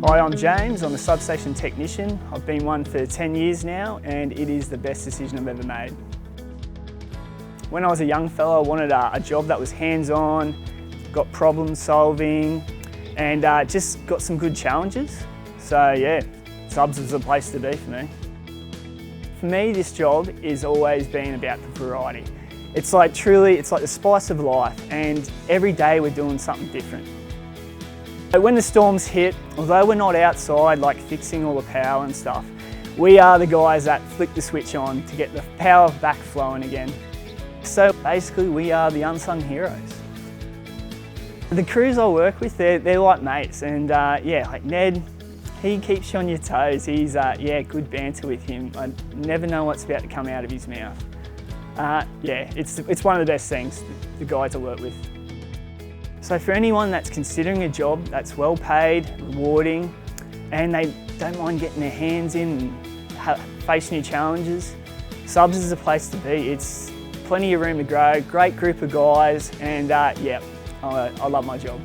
Hi, I'm James. I'm a substation technician. I've been one for 10 years now and it is the best decision I've ever made. When I was a young fella, I wanted a job that was hands-on, got problem solving and just got some good challenges. So yeah, subs is the place to be for me. For me, this job has always been about the variety. It's like the spice of life and every day we're doing something different. When the storms hit, although we're not outside like fixing all the power and stuff, we are the guys that flick the switch on to get the power back flowing again. So basically we are the unsung heroes. The crews I work with, they're like mates and yeah, like Ned, he keeps you on your toes. He's yeah, good banter with him. I never know what's about to come out of his mouth. Yeah, it's one of the best things, the guys I work with. So for anyone that's considering a job that's well paid, rewarding, and they don't mind getting their hands in and face new challenges, subs is a place to be. It's plenty of room to grow, great group of guys, and yeah, I love my job.